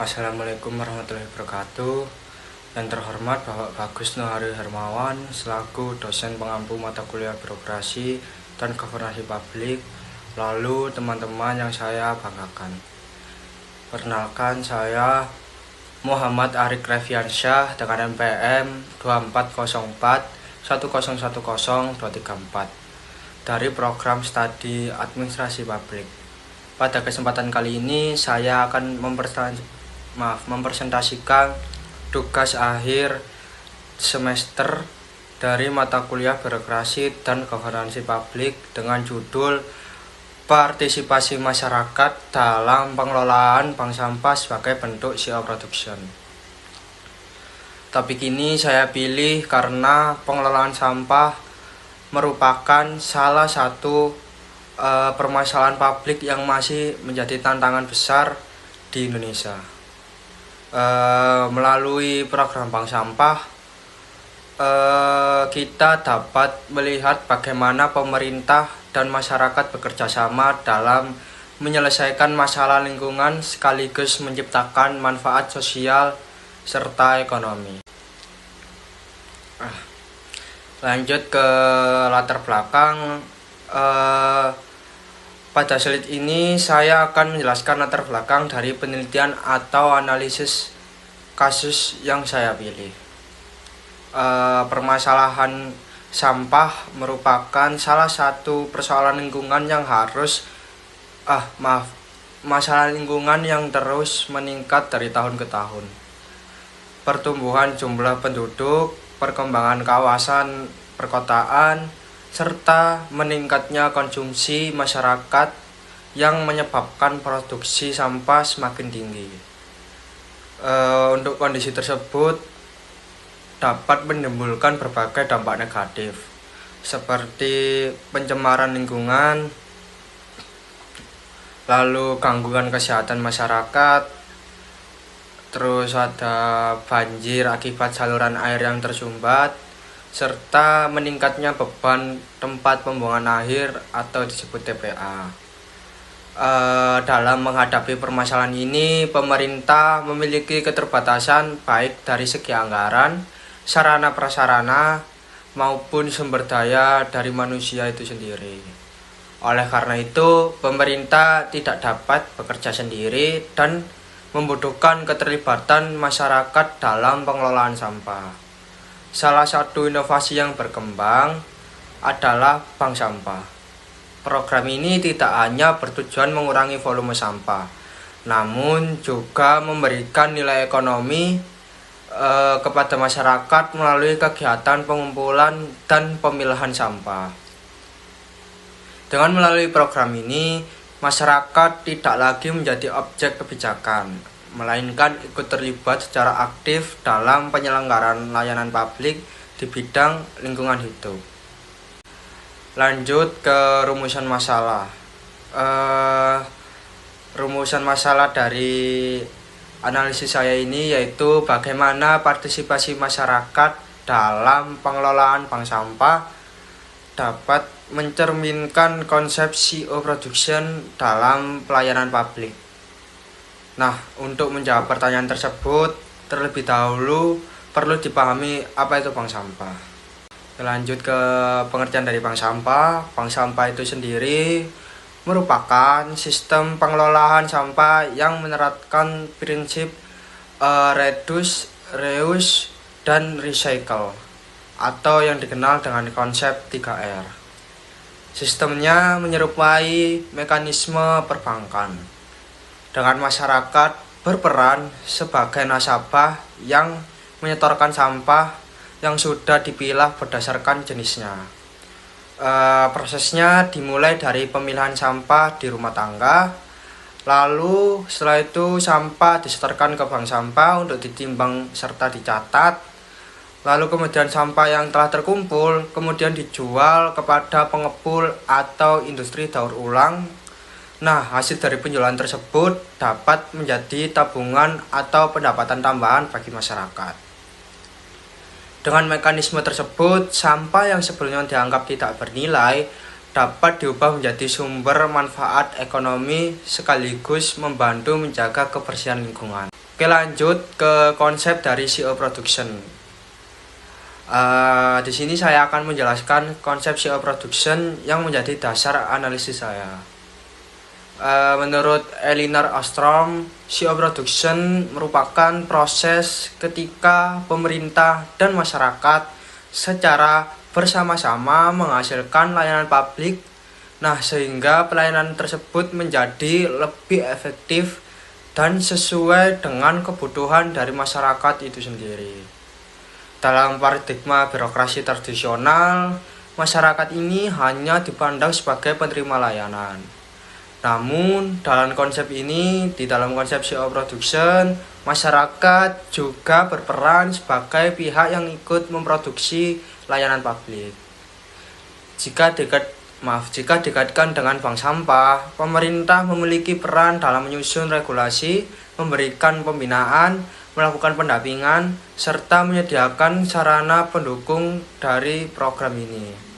Assalamualaikum warahmatullahi wabarakatuh. Yang terhormat Bapak Bagus Nuhari Hermawan selaku dosen pengampu mata kuliah birokrasi dan governance publik. Lalu teman-teman yang saya banggakan. Perkenalkan, saya Muhammad Arik Reviansyah dengan NPM 2404 1010234 dari program studi administrasi publik. Pada kesempatan kali ini saya akan mempresentasikan tugas akhir semester dari mata kuliah birokrasi dan governance publik dengan judul Partisipasi Masyarakat dalam Pengelolaan Bank Sampah sebagai bentuk CEO Production. Topik ini saya pilih karena pengelolaan sampah merupakan salah satu permasalahan publik yang masih menjadi tantangan besar di Indonesia. Melalui program Bank Sampah, kita dapat melihat bagaimana pemerintah dan masyarakat bekerja sama dalam menyelesaikan masalah lingkungan sekaligus menciptakan manfaat sosial serta ekonomi. Lanjut ke latar belakang. Pada slide ini saya akan menjelaskan latar belakang dari penelitian atau analisis kasus yang saya pilih. Permasalahan sampah merupakan salah satu persoalan lingkungan yang masalah lingkungan yang terus meningkat dari tahun ke tahun. Pertumbuhan jumlah penduduk, perkembangan kawasan perkotaan, serta meningkatnya konsumsi masyarakat yang menyebabkan produksi sampah semakin tinggi. Untuk kondisi tersebut dapat menimbulkan berbagai dampak negatif seperti pencemaran lingkungan, lalu gangguan kesehatan masyarakat, terus ada banjir akibat saluran air yang tersumbat, serta meningkatnya beban tempat pembuangan akhir atau disebut TPA. Dalam menghadapi permasalahan ini, pemerintah memiliki keterbatasan baik dari segi anggaran, sarana prasarana, maupun sumber daya dari manusia itu sendiri. Oleh karena itu, pemerintah tidak dapat bekerja sendiri dan membutuhkan keterlibatan masyarakat dalam pengelolaan sampah. Salah satu inovasi yang berkembang adalah bank sampah. Program ini tidak hanya bertujuan mengurangi volume sampah, namun juga memberikan nilai ekonomi kepada masyarakat melalui kegiatan pengumpulan dan pemilahan sampah. Dengan melalui program ini, masyarakat tidak lagi menjadi objek kebijakan, melainkan ikut terlibat secara aktif dalam penyelenggaraan layanan publik di bidang lingkungan hidup. Lanjut ke rumusan masalah. Rumusan masalah dari analisis saya ini yaitu bagaimana partisipasi masyarakat dalam pengelolaan bank sampah dapat mencerminkan konsep CEO Production dalam pelayanan publik. Nah, untuk menjawab pertanyaan tersebut, terlebih dahulu perlu dipahami apa itu bank sampah. Lanjut ke pengertian dari bank sampah. Bank sampah itu sendiri merupakan sistem pengelolaan sampah yang menerapkan prinsip reduce, reuse, dan recycle, atau yang dikenal dengan konsep 3R. Sistemnya menyerupai mekanisme perbankan, dengan masyarakat berperan sebagai nasabah yang menyetorkan sampah yang sudah dipilah berdasarkan jenisnya. Prosesnya dimulai dari pemilahan sampah di rumah tangga, lalu setelah itu sampah disetorkan ke bank sampah untuk ditimbang serta dicatat, lalu kemudian sampah yang telah terkumpul kemudian dijual kepada pengepul atau industri daur ulang. Nah, hasil dari penjualan tersebut dapat menjadi tabungan atau pendapatan tambahan bagi masyarakat. Dengan mekanisme tersebut, sampah yang sebelumnya dianggap tidak bernilai dapat diubah menjadi sumber manfaat ekonomi sekaligus membantu menjaga kebersihan lingkungan. Oke, lanjut ke konsep dari CO production. Di sini saya akan menjelaskan konsep CO production yang menjadi dasar analisis saya. Menurut Elinor Ostrom, CO production merupakan proses ketika pemerintah dan masyarakat secara bersama-sama menghasilkan layanan publik, sehingga pelayanan tersebut menjadi lebih efektif dan sesuai dengan kebutuhan dari masyarakat itu sendiri. Dalam paradigma birokrasi tradisional, masyarakat ini hanya dipandang sebagai penerima layanan. Namun, dalam konsep CO production, masyarakat juga berperan sebagai pihak yang ikut memproduksi layanan publik. Jika dikaitkan dengan bank sampah, pemerintah memiliki peran dalam menyusun regulasi, memberikan pembinaan, melakukan pendampingan, serta menyediakan sarana pendukung dari program ini.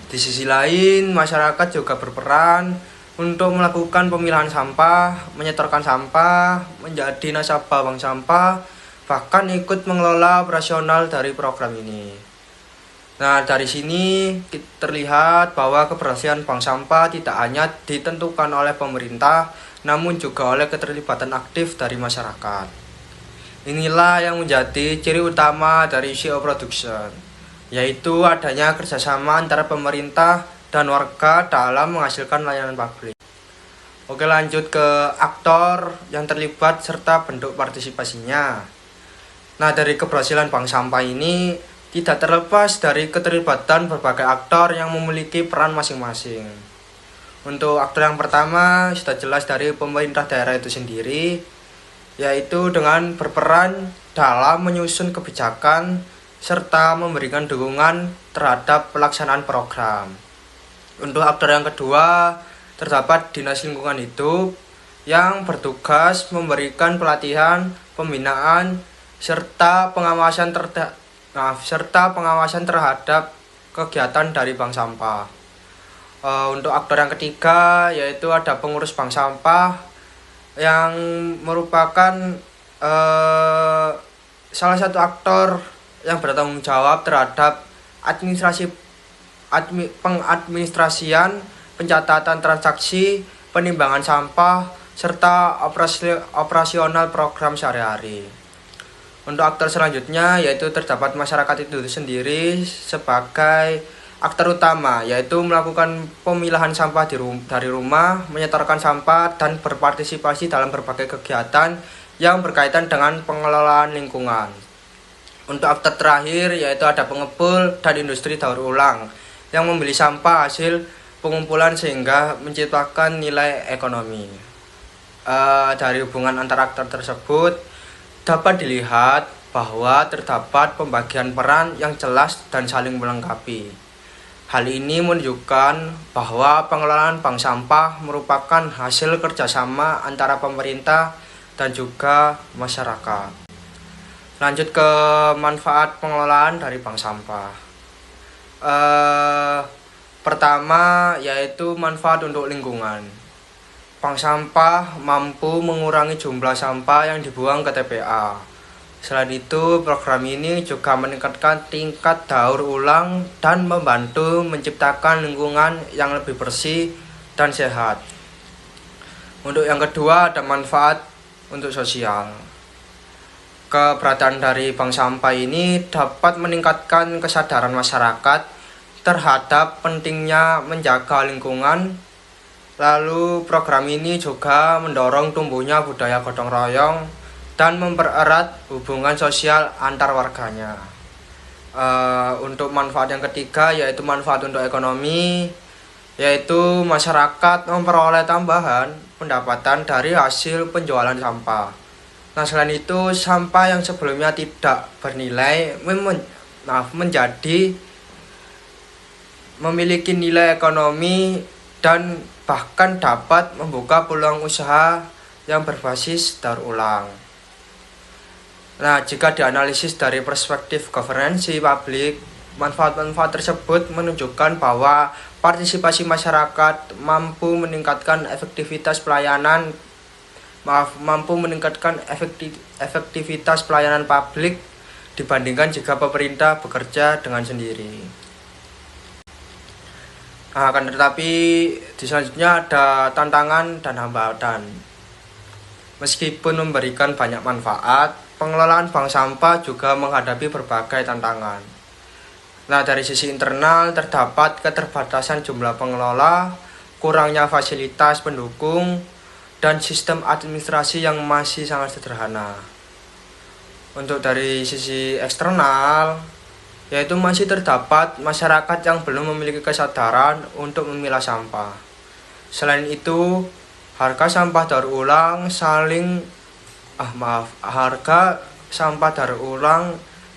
Di sisi lain, masyarakat juga berperan untuk melakukan pemilahan sampah, menyetorkan sampah, menjadi nasabah bank sampah, bahkan ikut mengelola operasional dari program ini. Dari sini terlihat bahwa keberhasilan bank sampah tidak hanya ditentukan oleh pemerintah, namun juga oleh keterlibatan aktif dari masyarakat. Inilah yang menjadi ciri utama dari CO production, yaitu adanya kerjasama antara pemerintah dan warga dalam menghasilkan layanan publik. Oke, lanjut ke aktor yang terlibat serta bentuk partisipasinya. Dari keberhasilan bank sampah ini tidak terlepas dari keterlibatan berbagai aktor yang memiliki peran masing-masing. Untuk aktor yang pertama sudah jelas dari pemerintah daerah itu sendiri, yaitu dengan berperan dalam menyusun kebijakan serta memberikan dukungan terhadap pelaksanaan program. Untuk aktor yang kedua, terdapat Dinas Lingkungan Hidup yang bertugas memberikan pelatihan, pembinaan, serta pengawasan terhadap kegiatan dari bank sampah. Untuk aktor yang ketiga, yaitu ada pengurus bank sampah yang merupakan salah satu aktor yang bertanggung jawab terhadap pengadministrasian, pencatatan transaksi, penimbangan sampah, serta operasional program sehari-hari. Untuk aktor selanjutnya, yaitu terdapat masyarakat itu sendiri sebagai aktor utama, yaitu melakukan pemilahan sampah dari rumah, menyetorkan sampah, dan berpartisipasi dalam berbagai kegiatan yang berkaitan dengan pengelolaan lingkungan. Untuk aktor terakhir, yaitu ada pengepul dan industri daur ulang yang membeli sampah hasil pengumpulan sehingga menciptakan nilai ekonomi. Dari hubungan antara aktor tersebut dapat dilihat bahwa terdapat pembagian peran yang jelas dan saling melengkapi. Hal ini menunjukkan bahwa pengelolaan bank sampah merupakan hasil kerjasama antara pemerintah dan juga masyarakat. Lanjut ke manfaat pengelolaan dari bank sampah. Pertama, yaitu manfaat untuk lingkungan. Bank sampah mampu mengurangi jumlah sampah yang dibuang ke TPA. Selain itu, program ini juga meningkatkan tingkat daur ulang dan membantu menciptakan lingkungan yang lebih bersih dan sehat. Untuk yang kedua, ada manfaat untuk sosial. Keberadaan dari bank sampah ini dapat meningkatkan kesadaran masyarakat terhadap pentingnya menjaga lingkungan. Lalu, program ini juga mendorong tumbuhnya budaya gotong royong dan mempererat hubungan sosial antar warganya. Untuk manfaat yang ketiga, yaitu manfaat untuk ekonomi, yaitu masyarakat memperoleh tambahan pendapatan dari hasil penjualan sampah. Selain itu, sampah yang sebelumnya tidak bernilai memiliki nilai ekonomi dan bahkan dapat membuka peluang usaha yang berbasis daur ulang. Jika dianalisis dari perspektif governance publik, Manfaat-manfaat tersebut menunjukkan bahwa partisipasi masyarakat mampu meningkatkan efektivitas pelayanan publik dibandingkan jika pemerintah bekerja dengan sendiri. Akan tetapi di selanjutnya ada tantangan dan hambatan. Meskipun memberikan banyak manfaat, pengelolaan bank sampah juga menghadapi berbagai tantangan. Nah, dari sisi internal terdapat keterbatasan jumlah pengelola, kurangnya fasilitas pendukung, dan sistem administrasi yang masih sangat sederhana. Untuk dari sisi eksternal, yaitu masih terdapat masyarakat yang belum memiliki kesadaran untuk memilah sampah. Selain itu, harga sampah daur ulang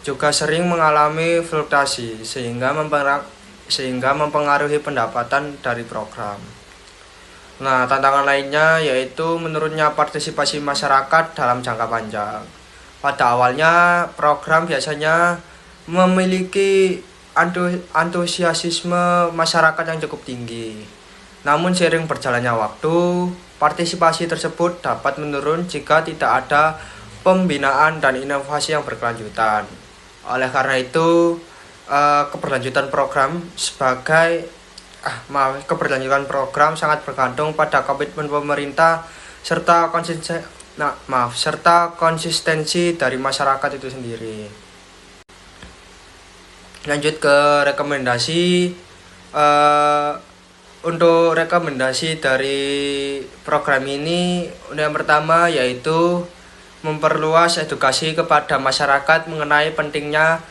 juga sering mengalami fluktuasi sehingga mempengaruhi pendapatan dari program. Nah, tantangan lainnya yaitu menurunnya partisipasi masyarakat dalam jangka panjang. Pada awalnya, program biasanya memiliki antusiasme masyarakat yang cukup tinggi. Namun seiring berjalannya waktu, partisipasi tersebut dapat menurun jika tidak ada pembinaan dan inovasi yang berkelanjutan. Oleh karena itu, keberlanjutan program sangat bergantung pada komitmen pemerintah serta konsistensi dari masyarakat itu sendiri. Lanjut ke rekomendasi. Untuk rekomendasi dari program ini, yang pertama yaitu memperluas edukasi kepada masyarakat mengenai pentingnya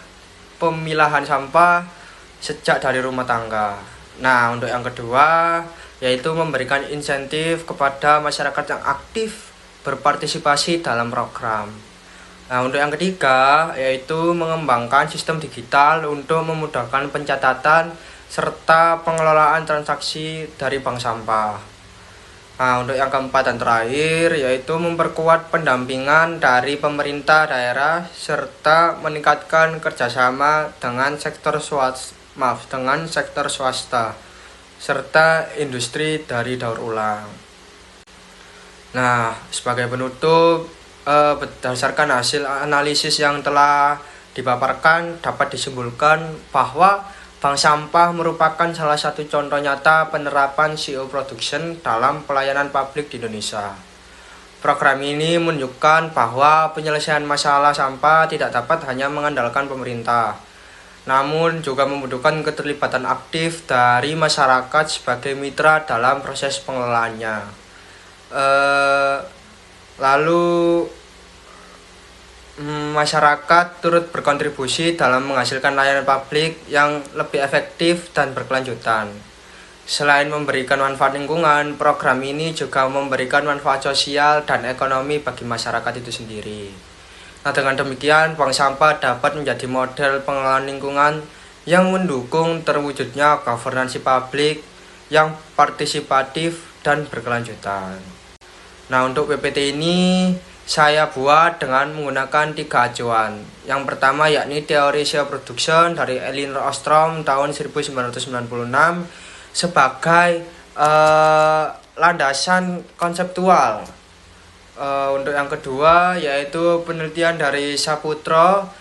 pemilahan sampah sejak dari rumah tangga. Nah, untuk yang kedua yaitu memberikan insentif kepada masyarakat yang aktif berpartisipasi dalam program. Nah, untuk yang ketiga yaitu mengembangkan sistem digital untuk memudahkan pencatatan serta pengelolaan transaksi dari bank sampah. Nah, untuk yang keempat dan terakhir yaitu memperkuat pendampingan dari pemerintah daerah serta meningkatkan kerjasama dengan sektor swasta serta industri dari daur ulang. Nah, sebagai penutup, berdasarkan hasil analisis yang telah dipaparkan dapat disimpulkan bahwa bank sampah merupakan salah satu contoh nyata penerapan CO production dalam pelayanan publik di Indonesia. Program ini menunjukkan bahwa penyelesaian masalah sampah tidak dapat hanya mengandalkan pemerintah, namun juga membutuhkan keterlibatan aktif dari masyarakat sebagai mitra dalam proses pengelolaannya. Masyarakat turut berkontribusi dalam menghasilkan layanan publik yang lebih efektif dan berkelanjutan. Selain memberikan manfaat lingkungan, program ini juga memberikan manfaat sosial dan ekonomi bagi masyarakat itu sendiri. Nah, dengan demikian, bank sampah dapat menjadi model pengelolaan lingkungan yang mendukung terwujudnya governance publik yang partisipatif dan berkelanjutan. Nah, untuk PPT ini saya buat dengan menggunakan 3 acuan. Yang pertama yakni teori CO production dari Elinor Ostrom tahun 1996 sebagai landasan konseptual. Untuk yang kedua yaitu penelitian dari Saputro,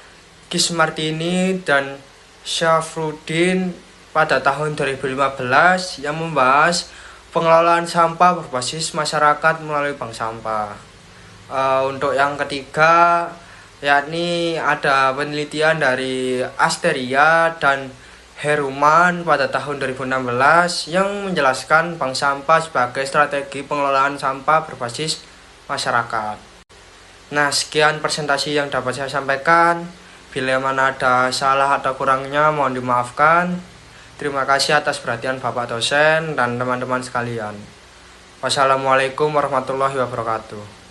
Gismartini, dan Syafruddin pada tahun 2015 yang membahas pengelolaan sampah berbasis masyarakat melalui bank sampah. Untuk yang ketiga yakni ada penelitian dari Asteria dan Heruman pada tahun 2016 yang menjelaskan bank sampah sebagai strategi pengelolaan sampah berbasis masyarakat. Nah, sekian presentasi yang dapat saya sampaikan. Bila mana ada salah atau kurangnya mohon dimaafkan. Terima kasih atas perhatian Bapak dosen dan teman-teman sekalian. Wassalamualaikum warahmatullahi wabarakatuh.